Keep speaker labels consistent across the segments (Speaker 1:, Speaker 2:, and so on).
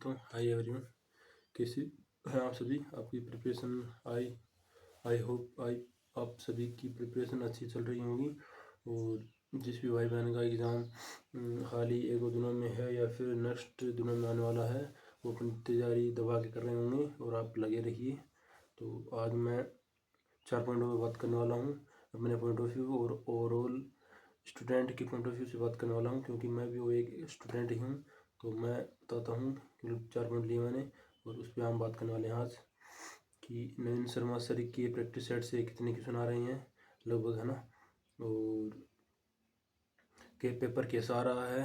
Speaker 1: तो hi everyone, कैसे हैं आप सभी। आपकी preparation I I hope I आप सभी की प्रिपरेशन अच्छी चल रही होगी। और जिस भी भाई बहन का एग्ज़ाम हाल ही एक दो दिनों में है या फिर नेक्स्ट दिनों में आने वाला है, वो अपनी तैयारी दबा के कर रहे होंगे और आप लगे रहिए। तो आज मैं 4 पॉइंटों पर बात करने वाला हूँ, अपने पॉइंट ऑफ व्यू और ओवरऑल स्टूडेंट के पॉइंट ऑफ व्यू से बात करने वाला हूँ, क्योंकि मैं भी वो एक स्टूडेंट ही हूँ। तो मैं बताता हूँ कि 4 पॉइंट लिए मैंने और उस पर हम बात करने वाले हैं आज कि नवीन शर्मा सर की प्रैक्टिस सेट से कितने क्वेश्चन आ रहे हैं लगभग, है ना। और के पेपर कैसा आ रहा है,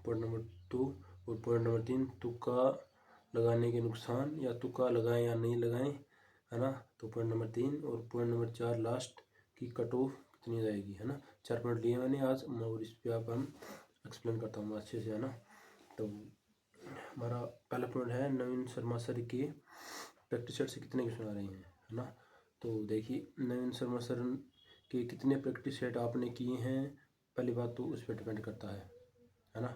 Speaker 1: पॉइंट नंबर 2। और पॉइंट नंबर 3, तुक्का लगाने के नुकसान, या तुक्का लगाएं या नहीं लगाएं, है ना। तो पॉइंट नंबर 3 और पॉइंट नंबर 4 लास्ट की कट ऑफ कितनी जाएगी, है ना। 4 पॉइंट लिए मैंने आज और इस पर आप हम एक्सप्लेन करता हूँ अच्छे से, है ना। तो हमारा पहला पॉइंट है नवीन शर्मा सर के प्रैक्टिस सेट से कितने क्वेश्चन आ रहे हैं, है ना। तो देखिए नवीन शर्मा सर के कितने प्रैक्टिस सेट आपने किए हैं, पहली बात तो उस पर डिपेंड करता है ना।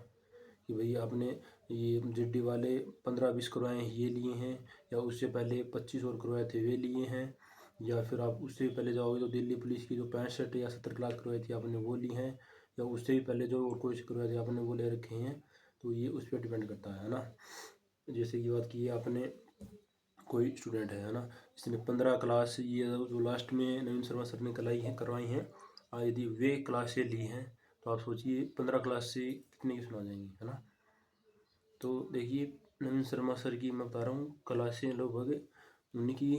Speaker 1: कि भाई आपने ये जिड्डी वाले 15-20 करवाए हैं ये लिए हैं, या उससे पहले 25 और करवाए थे वे लिए हैं, या फिर आप उससे पहले जाओगे तो दिल्ली पुलिस की जो 65 या 70 क्लास करवाई थी आपने वो ली हैं, या उससे भी पहले जो और कोर्स करवाए थे आपने वो ले रखे हैं। तो ये उस पर डिपेंड करता है ना। जैसे कि बात की है आपने, कोई स्टूडेंट है ना, जिसने 15 क्लास ये जो लास्ट में नवीन शर्मा सर ने करवाई हैं, यदि वे क्लासें ली हैं तो आप सोचिए 15 क्लास से कितने क्वेश्चन आ जाएंगे, है ना। तो देखिए नवीन शर्मा सर की मैं बता रहा हूँ क्लासें लगभग उनकी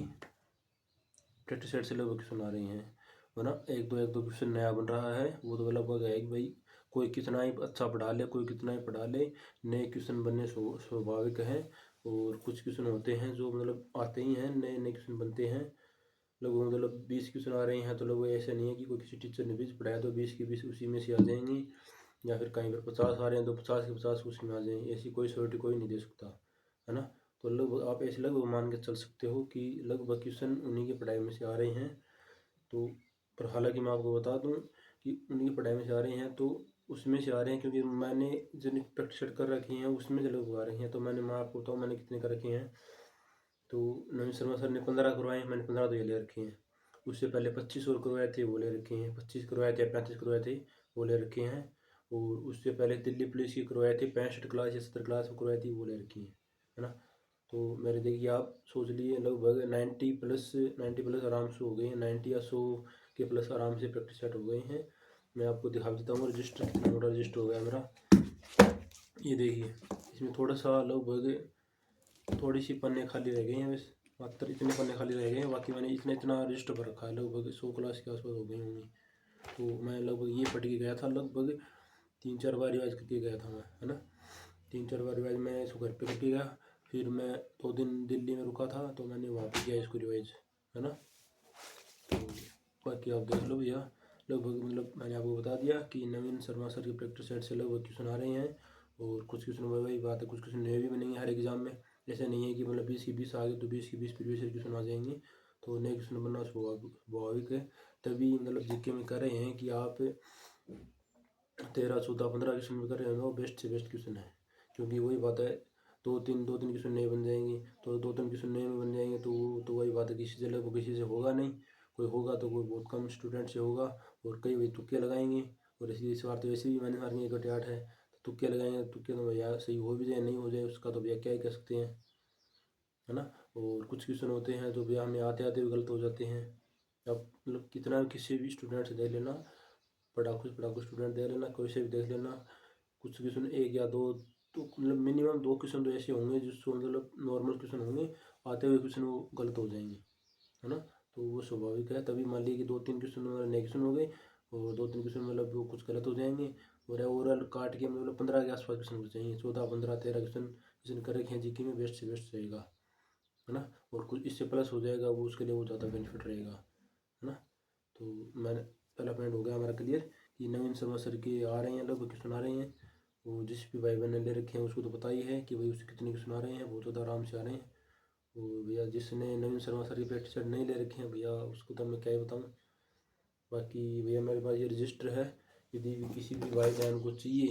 Speaker 1: प्रैक्टिस सेट से लगभग क्वेश्चन आ रही हैं, वरना एक दो क्वेश्चन नया बन रहा है। वो तो लगभग है कि भाई कोई कितना ही अच्छा पढ़ा ले, कोई कितना ही पढ़ा ले, नए क्वेश्चन बनने स्वाभाविक हैं। और कुछ क्वेश्चन होते हैं जो मतलब आते ही हैं, नए नए क्वेश्चन बनते हैं। लगभग मतलब 20 क्वेश्चन आ रहे हैं तो लगभग ऐसा नहीं है कि कोई किसी टीचर ने 20 पढ़ाया तो 20 के 20 उसी में से आ जाएंगी, या फिर कहीं पर 50 आ रहे हैं तो 50 के 50 उसी में आ जाएंगे। ऐसी कोई श्योरिटी कोई नहीं दे सकता, है ना। तो लगभग आप ऐसे लगभग मान के चल सकते हो कि लगभग क्वेश्चन उन्हीं की पढ़ाई में से आ रहे हैं। तो पर हालांकि मैं आपको बता दूं कि उन्हीं की पढ़ाई में से आ रहे हैं तो उसमें से आ रहे हैं, क्योंकि मैंने जितनी प्रैक्टिस कर रखी हैं उसमें से लगभग आ रही हैं। तो मैं आपको बताऊँ मैंने कितने कर रखे हैं। तो नवीन शर्मा सर ने 15 करवाए हैं, मैंने 15 तो ये ले रखे हैं। उससे पहले 25 और करवाए थे वो ले रखे हैं, 25 करवाए थे, 35 करवाए थे वो ले रखे हैं। और उससे पहले दिल्ली पुलिस की करवाए थे 65 क्लास या 70 क्लास में करवाई थी वो ले रखी है ना। तो मेरे देखिए आप सोच लिए लगभग 90 प्लस आराम से हो गए हैं, 90 या 100 के प्लस आराम से प्रैक्टिस सेट हो गए हैं। मैं आपको दिखा देता हूँ रजिस्टर कितना मोटा रजिस्टर हो गया मेरा। ये देखिए इसमें थोड़ा सा लगभग थोड़ी सी पन्ने खाली रह गए हैं, बस मात्र इतने पन्ने खाली रह गए हैं। बाकी मैंने इतना रजिस्टर भर रखा है, लगभग 100 क्लास के आसपास हो गई होंगी। तो मैं लगभग ये पढ़ के गया था, लगभग 3-4 बार रिवाइज करके गया था मैं, है ना। 3-4 बार रिवाइज मैं इसको घर पे करके गया, फिर मैं 2 दिन दिल्ली में रुका था तो मैंने वहाँ पे किया इसको रिवाइज, है ना। तो बाकी आप देख लो भैया, लगभग मतलब मैंने आपको बता दिया कि नवीन शर्मा सर की प्रैक्टिस सेट से लगभग क्वेश्चन आ रहे हैं। और कुछ क्वेश्चन वही बात है, कुछ क्वेश्चन नए भी बनेंगे हर एग्जाम में। ऐसा नहीं है कि मतलब 20 की 20 आ गए तो 20 की 20 प्रीवियस ईयर क्वेश्चन आ जाएंगे। तो नए क्वेश्चन बनना स्वाभाविक है। तभी मतलब जीके में कर रहे हैं कि आप 13, 14, 15 क्वेश्चन में कर रहे हैं वो बेस्ट से बेस्ट क्वेश्चन है। क्योंकि वही बात है, दो तीन क्वेश्चन नए बन जाएंगे तो 2-3 क्वेश्चन नए में बन जाएंगे तो वही बात है, किसी से किसी से होगा नहीं। कोई होगा तो कोई बहुत कम स्टूडेंट से होगा, और कई वही तुक्के लगाएंगे। और इस बार तो वैसे भी मैंने मार्किंग 1/8 है, तो तुक्के लगाएंगे, तुक्के तो भैया सही हो भी जाए नहीं हो जाए उसका तो भैया क्या ही कह सकते हैं, है ना। और कुछ क्वेश्चन होते हैं जो भैया हमें आते आते भी गलत हो जाते हैं। अब मतलब कितना किसी भी स्टूडेंट से दे लेना, पढ़ाकू स्टूडेंट दे लेना, कोई से भी देख लेना, कुछ क्वेश्चन एक या दो, तो मतलब मिनिमम 2 क्वेश्चन तो ऐसे होंगे जिसको मतलब नॉर्मल क्वेश्चन होंगे, आते हुए क्वेश्चन वो गलत हो जाएंगे, है ना। तो वो स्वाभाविक है। तभी मान लीजिए कि 2-3 क्वेश्चन नए क्वेश्चन हो गए और 2-3 क्वेश्चन मतलब वो कुछ गलत हो जाएंगे। और ओवरऑल काट के मतलब 15 के आसपास क्वेश्चन हो जाएंगे, 14, 15, 13 क्वेश्चन कर रखे हैं जीके में, बेस्ट से बेस्ट रहेगा, है ना। और कुछ इससे प्लस हो जाएगा वो उसके लिए वो ज़्यादा बेनिफिट रहेगा, है ना। तो मैंने पहला पॉइंट हो गया हमारा क्लियर कि नवीन शर्मा सर के आ रहे हैं, लगभग क्वेश्चन आ रहे हैं। वो जिस भी भाई बहन ने ले रखे हैं उसको तो पता ही है कि भाई उससे कितने क्वेश्चन आ रहे हैं, बहुत ज़्यादा आराम से आ रहे हैं। और भैया जिसने नवीन शर्मा सर की प्रैक्टिस सेट नहीं ले रखे हैं भैया उसको तो मैं क्या ही बताऊँ। बाकी भैया मेरे पास ये रजिस्टर है, यदि किसी भी भाई बहन को चाहिए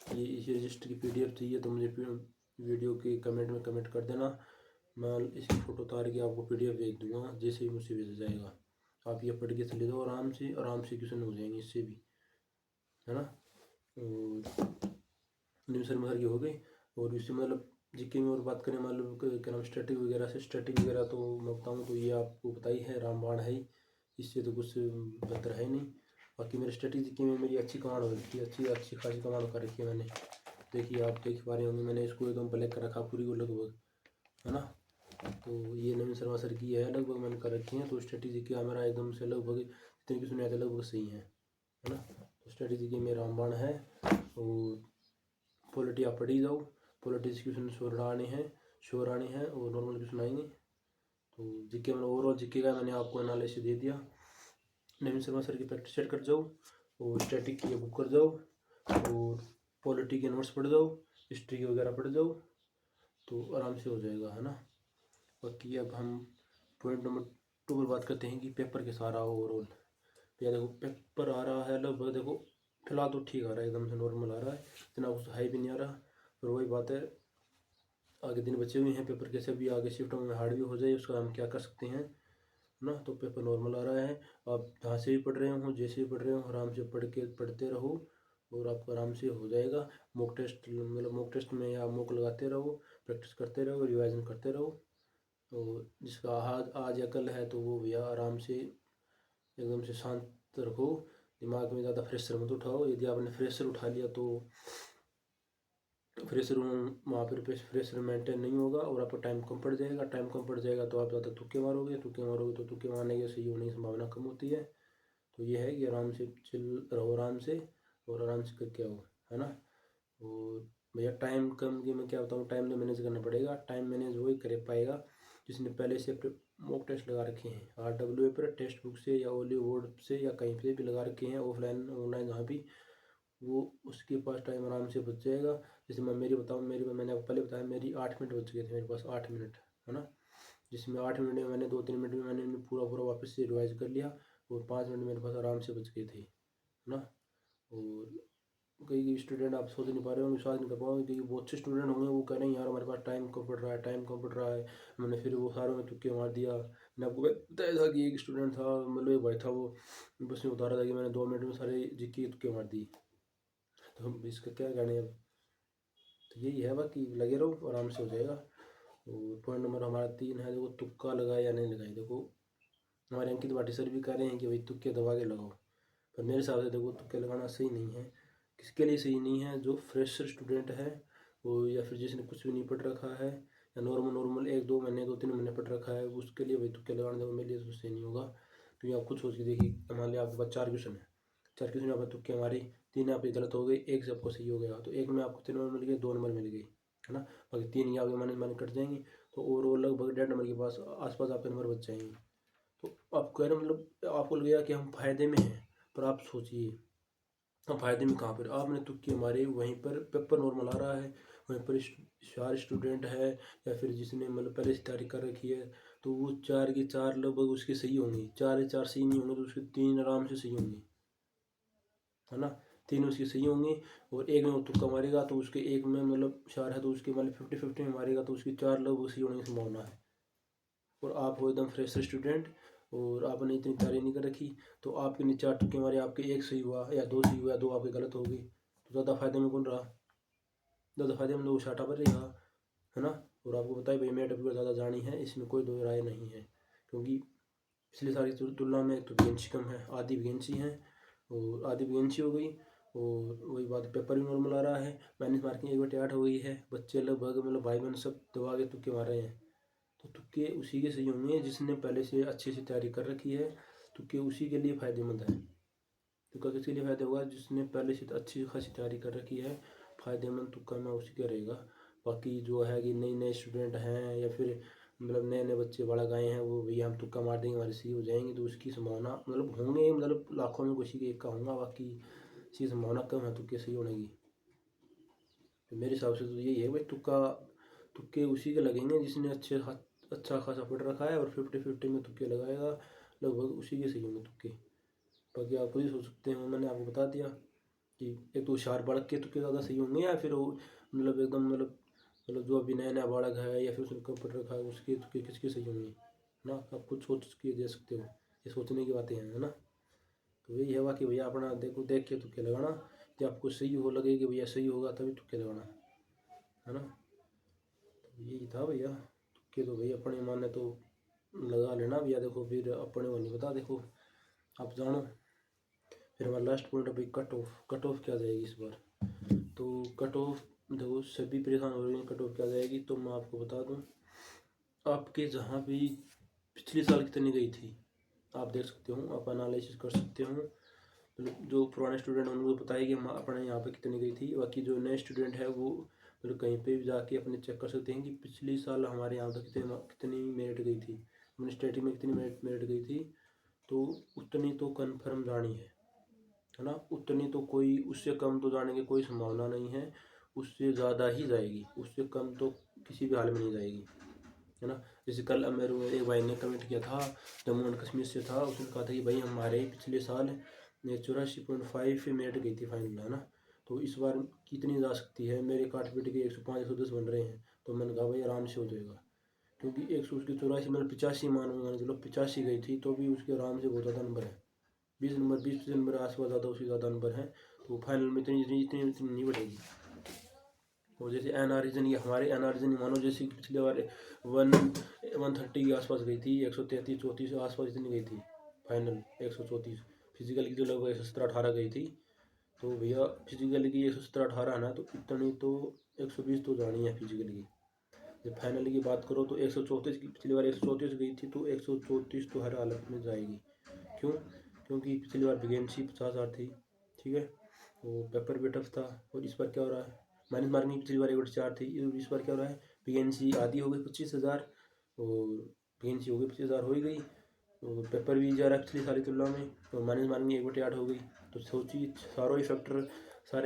Speaker 1: ये इस रजिस्टर की PDF चाहिए तो मुझे वीडियो के कमेंट में कमेंट कर देना। मैं इसकी फ़ोटो उतार के आपको PDF भेज दूँगा, जैसे ही मुझसे भेजा जाएगा। आप ये पढ़ के चले जाओ आराम से क्वेश्चन हो जाएंगे इससे भी, है ना। और न्यू शर्मा सर की हो गई। और इससे मतलब जीके में और बात करें, मान लो क्या नाम स्टैटिक वगैरह तो मैं बताऊँ तो ये आपको पता ही है, रामबाण है ही, इससे तो कुछ बेहतर है नहीं। बाकी मेरे स्टैटिक जीके में मेरी अच्छी कमांड हो रखी है, अच्छी खासी कमांड कर रखी है मैंने। देखिए आप देख पा रहे होंगे, मैंने इसको एकदम ब्लैक कर रखा पूरी को लगभग, है ना। तो ये नवीन शर्मा सर की है, लगभग मैंने कर रखी है। तो स्ट्रेटेजी क्या मेरा एकदम से लगभग जितने की सुने थे लगभग सही है ना। तो स्ट्रेटेजी की मेरा रामबाण है। और पॉलिटी आप पढ़ ही जाओ, पॉलिटिक्स क्वेश्चन श्योर आने हैं और नॉर्मल क्वेश्चन आएंगे। तो जीके मतलब ओवरऑल जीके का मैंने आपको एनालिसिस दे दिया। नवीन शर्मा सर की प्रैक्टिस सेट कर जाओ और स्टैटिक की बुक कर जाओ और पॉलिटी के नोट्स पढ़ जाओ, हिस्ट्री वगैरह पढ़ जाओ, तो आराम से हो जाएगा, है ना। बाकी अब हम पॉइंट नंबर 2 पर बात करते हैं कि पेपर कैसा आ रहा हो ओवरऑल। या देखो पेपर आ रहा है लगभग, देखो फिलहाल तो ठीक आ रहा है, एकदम से नॉर्मल आ रहा है, इतना कुछ हाई भी नहीं आ रहा। पर वही बात है, आगे दिन बचे हुए हैं, पेपर कैसे भी आगे शिफ्ट में हार्ड भी हो जाए, उसका हम क्या कर सकते हैं ना। तो पेपर नॉर्मल आ रहा है। आप जहाँ से भी पढ़ रहे हो, जैसे भी पढ़ रहे हो, आराम से पढ़ते रहो और आपको आराम से हो जाएगा। मॉक टेस्ट में आप मॉक लगाते रहो, प्रैक्टिस करते रहो, रिवाइजन करते रहो। तो जिसका आज या कल है तो वो भैया आराम से एकदम से शांत रखो, दिमाग में ज़्यादा प्रेशर मत उठाओ। यदि आपने प्रेशर उठा लिया तो प्रेशर वहाँ पर प्रेशर मेंटेन नहीं होगा और आपका टाइम कम पड़ जाएगा। टाइम कम पड़ जाएगा तो आप ज़्यादा तुक्के मारोगे तो तुक्के मारने की सही होने की संभावना कम होती है। तो ये है कि आराम से चिल रहो, आराम से और आराम से करके आओ, है ना। और भैया टाइम कम की मैं क्या बताऊँ, टाइम तो मैनेज करना पड़ेगा। टाइम मैनेज वही कर पाएगा जिसने पहले से मॉक टेस्ट लगा रखे हैं, RWA पर टेक्स्ट बुक से या ओली बोर्ड से या कहीं से भी लगा रखे हैं, ऑफलाइन ऑनलाइन जहाँ भी, वो उसके पास टाइम आराम से बच जाएगा। जैसे मैं मैंने आपको पहले बताया, मेरी 8 मिनट बच गए थे मेरे पास, 8 मिनट, है ना। जिसमें 8 मिनट में मैंने 2-3 मिनट में मैंने पूरा वापस से रिवाइज कर लिया और 5 मिनट मेरे पास आराम से बच गए थे, है ना। और कई स्टूडेंट आप सोच नहीं पा रहे होंगे, विश्वास नहीं कर पाओगे, क्योंकि बहुत अच्छे स्टूडेंट होंगे, वो कह रहे हैं यार हमारे पास टाइम कम पड़ रहा है। मैंने फिर वो सारों में तुक्के मार दिया। मैंने आपको बताया था कि एक स्टूडेंट था, मतलब एक भाई था, वो बस में उतारा था कि मैंने 2 मिनट में सारे जीके तुक्के मार दिए। तो हम इसका क्या कहने अब। तो यही है, बाकी लगे रहो, आराम से हो जाएगा। और पॉइंट नंबर हमारा 3 है, देखो तुक्का लगाए या नहीं लगाए। देखो हमारे अंकित भाटी सर भी कह रहे हैं कि भाई तुक्के दबा के लगाओ, पर मेरे हिसाब से देखो तुक्के लगाना सही नहीं है। किसके लिए सही नहीं है? जो फ्रेशर स्टूडेंट है वो, या फिर जिसने कुछ भी नहीं पढ़ रखा है, या नॉर्मल 1-2 महीने 2-3 महीने पढ़ रखा है, उसके लिए भाई तुक्के लगाना देखो मेरे लिए तो सही नहीं होगा। क्योंकि आप खुद सोच के देखिए, मान लिया आपके पास 4 क्वेश्चन है, 4 क्वेश्चन में आपने तुक्के मारे, 3 आपके गलत हो गए, एक से आपको सही हो गया, तो एक में आपको 3 नंबर मिल गए, 2 नंबर मिल गए, है ना। बाकी 3 ही आपके माने कट जाएंगे, तो ओवरऑल लगभग 1.5 नंबर के पास आसपास आपके नंबर बच जाएंगे। तो आप कह रहे मतलब आपको लगेगा कि हम फायदे में हैं, पर आप सोचिए हम फायदे में कहाँ पर, आपने तुक्के मारे, वहीं पर पेपर नॉर्मल आ रहा है, वहीं पर 4 स्टूडेंट है या फिर जिसने मतलब पहले से तैयारी कर रखी है, तो वो 4 के 4 लगभग उसके सही होंगे, 4 के 4 सही नहीं होंगे तो उसके 3 आराम से सही होंगे, है ना। 3 उसके सही होंगे और एक में वो तुक्का मारेगा तो उसके एक में मतलब 4 है तो उसके मतलब 50-50 में मारेगा तो उसकी 4 लगभग सही होने की संभावना है। और आप हो एकदम फ्रेशर स्टूडेंट और आपने इतनी तैयारी नहीं कर रखी, तो आपके नीचे 4 तुक्के मारे, आपके 1 सही हुआ या 2 सही हुआ, 2 आपके गलत हो गए, तो ज़्यादा फायदे में कौन रहा? ज़्यादा फायदे में लोग शाटा पर रहेगा, है ना। और आपको पता है भाई मेरा टॉपिक ज़्यादा जानी है, इसमें कोई दो राय नहीं है, क्योंकि पिछली सारी तुलना में तो वैकेंसी कम है, आधी वैकेंसी है और आधी वैकेंसी हो गई। और वही बात, पेपर भी नॉर्मल आ रहा है, माइनस मार्किंग 1/8 हो गई है, बच्चे लगभग मतलब भाई बहन सब दबा के तुक्के मार रहे हैं। तो तुक्के उसी के सही होंगे जिसने पहले से अच्छे से तैयारी कर रखी है, तुक्के उसी के लिए फ़ायदेमंद है। तुक्का किसके लिए फ़ायदा होगा? जिसने पहले से अच्छी खासी तैयारी कर रखी है, फ़ायदेमंद तुक्का में उसी का रहेगा। बाकी जो है कि नए स्टूडेंट हैं या फिर मतलब नए बच्चे बालक आए हैं, वो भैया हम तुक्का मार देंगे हमारे सही हो जाएंगे, तो उसकी संभावना मतलब होंगे, मतलब लाखों में किसी के एक का होगा, बाकी इसकी संभावना कम है तुक्के सही होने की। तो मेरे हिसाब से तो यही है भाई, तुक्के उसी के लगेंगे जिसने अच्छा खासा पढ़ रखा है और 50-50 में तुक्के लगाएगा, लगभग उसी के सही होंगे तुक्के। बाकी आप खुद ही सोच सकते हो, मैंने आपको बता दिया कि एक तो होशियार बालक के तुक्के ज़्यादा सही होंगे या फिर वो मतलब एकदम मतलब मतलब जो अभी नया नया बालक है या फिर उसने कंप्यूटर रखा है उसकी तो किसकी सही होंगी ना। आप कुछ सोच के दे सकते हो, ये सोचने की बातें हैं, है ना। तो यही है कि भैया अपना देखो, देख के तुक्के लगाना, जब आपको सही हो लगे कि भैया सही होगा तभी तुक्के लगाना, है ना। तो यही था भैया, तुक्के तो भैया अपने माने तो लगा लेना भैया। देखो फिर अपने को नहीं पता, देखो आप जानो। फिर हमारा लास्ट पॉइंट है भाई कट ऑफ। कट ऑफ क्या जाएगी इस बार, तो कट ऑफ देखो सभी परेशान हो रहे हैं, कट ऑफ क्या जाएगी तो मैं आपको बता दूं। आपके जहाँ भी पिछले साल कितनी गई थी आप देख सकते हो, आप एनालिसिस कर सकते हो। मतलब जो पुराने स्टूडेंट हैं उनको पता है कि हम अपने यहाँ पे कितनी गई थी। बाकी जो नए स्टूडेंट है वो मतलब कहीं पे भी जाके अपने चेक कर सकते हैं कि पिछले साल हमारे यहाँ पे कितनी मेरिट गई थी, अपनी स्टेटिंग में कितनी मेरिट गई थी। तो उतनी तो कन्फर्म जानी है ना। उतनी तो कोई उससे कम तो जाने की कोई संभावना नहीं है, उससे ज़्यादा ही जाएगी, उससे कम तो किसी भी हाल में नहीं जाएगी, है ना। जैसे कल मेरे एक भाई ने कमेंट किया था, जम्मू एंड कश्मीर से था, उसने कहा था कि भाई हमारे पिछले साल 84.5 मेरिट गई थी फाइनल में, है ना। तो इस बार कितनी जा सकती है, मेरे काट पीट के 105 110 बन रहे हैं। तो मैंने कहा भाई आराम से हो जाएगा, क्योंकि 100 उसकी 84 मतलब 85 मानूंगा, चलो 85 गई थी तो भी उसके आराम से बहुत ज़्यादा नंबर है, 20 नंबर आसपास ज़्यादा, उससे ज़्यादा नंबर है। तो फाइनल में इतनी इतनी इतनी इतनी नहीं बढ़ेगी। और जैसे एन आर रीजन, ये हमारे एन आर रीजन मानो जैसे कि पिछले बार 130 के आसपास गई थी, 133 34 के आसपास इतनी गई थी फाइनल, 134। फिजिकल की तो लगभग 117-18 गई थी। तो भैया फिजिकल की 117-18 है ना, तो इतनी तो 120 तो जानी है फिजिकल की। जब फाइनल की बात करो तो 134 की, पिछली बार 134 गई थी तो 134 तो हर हालत में जाएगी। क्यों? क्योंकि पिछली बार वैकेंसी 50,000 थी, ठीक है, वो पेपर भी टफ था। और इस बार क्या हो रहा है, माइनस मार्किंग पिछली बार 1/4 थी, इस बार क्या हो रहा है, वैकेंसी आधी हो गई 25,000, और वैकेंसी हो गई 25,000 हो ही गई, और पेपर भी जा रहा है पिछली साल की तुलना में, और माइनस मार्किंग 1/8 हो गई। तो सोचिए सारे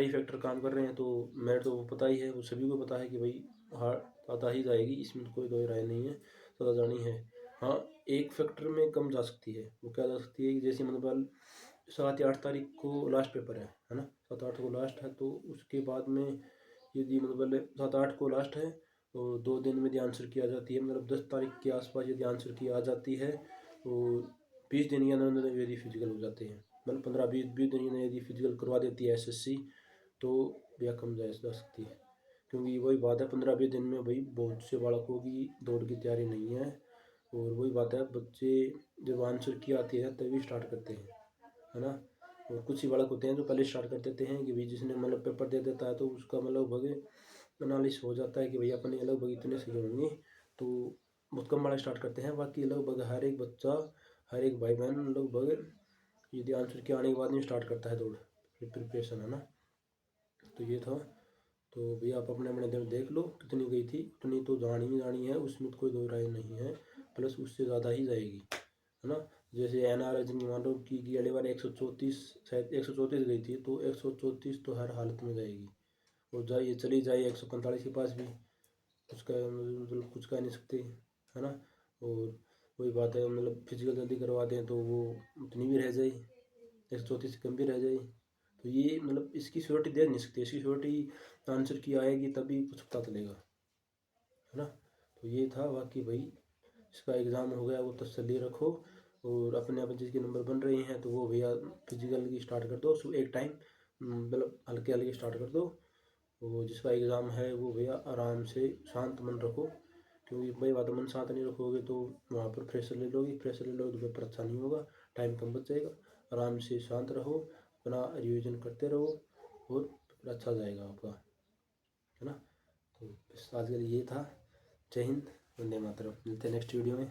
Speaker 1: ही फैक्टर काम कर रहे हैं। तो मेरिट तो पता ही है, वो सभी को पता है कि भाई हार आता ही जाएगी, इसमें तो कोई दो राय नहीं है, ज़्यादा जानी है। हाँ, एक फैक्टर में कम जा सकती है, वो क्या जा सकती है कि जैसे मतलब 7 या 8 तारीख को लास्ट पेपर है ना, 7-8 को लास्ट है। तो उसके बाद में यदि मतलब 7-8 को लास्ट है तो 2 दिन में यदि आंसर की आ जाती है, मतलब 10 तारीख के आसपास यदि आंसर की आ जाती है तो 20 दिन के अंदर यदि फिजिकल हो जाते हैं, मतलब 15-20 दिन में यदि फिजिकल करवा देती है एसएससी, तो भैया कम जा सकती है। क्योंकि वही बात है, 15-20 दिन में भाई बहुत से बालकों की दौड़ की तैयारी नहीं है। और वही बात है, बच्चे जब आंसर की आती है तभी स्टार्ट करते हैं, है ना। और कुछ ही बालक होते हैं जो पहले स्टार्ट कर देते हैं कि भाई जिसने मतलब पेपर दे देता है तो उसका मतलब लगभग एनालिस हो जाता है कि भाई अपने लगभग इतने सही होंगे, तो बहुत कम बालक स्टार्ट करते हैं। बाकी लगभग हर एक बच्चा, हर एक भाई बहन लगभग यदि आंसर के आने के बाद नहीं स्टार्ट करता है दौड़ प्रिपरेशन, है ना। तो ये था। तो भैया आप अपने अपने दिन देख लो कितनी गई थी, उतनी तो जानी है, उसमें तो कोई दो राय नहीं है, प्लस उससे ज़्यादा ही जाएगी, है ना। जैसे एन आर रजनी मान लो कि अगली बार 134, शायद 134 गई थी, तो 134 तो हर हालत में जाएगी। और जाइए चली जाए 145 के पास भी, उसका मतलब कुछ कह नहीं सकते, है ना। और वही बात है, मतलब फिजिकल जल्दी करवा दें तो वो उतनी भी रह जाए, 134 से कम भी रह जाए। तो ये मतलब इसकी श्योरिटी दे नहीं सकते, इसकी श्योरिटी आंसर की आएगी तभी कुछ पता चलेगा, है ना। तो ये था। बाकी भाई इसका एग्ज़ाम हो गया वो तसल्ली रखो, और अपने आप जिसके नंबर बन रहे हैं तो वो भैया फिजिकल की स्टार्ट कर दो, उसको एक टाइम मतलब हल्के हल्के स्टार्ट कर दो। वो जिसका एग्ज़ाम है वो भैया आराम से शांत मन रखो, क्योंकि भाई बात मन शांत नहीं रखोगे तो वहाँ पर प्रेशर ले लोगे तो पेपर अच्छा नहीं होगा, टाइम कम बच जाएगा। आराम से शांत रहो, अपना रिविज़न करते रहो, और पेपर अच्छा जाएगा आपका, है ना। तो बस आज के लिए ये था। जय हिंद, वंदे मातरम। मिलते हैं नेक्स्ट वीडियो में।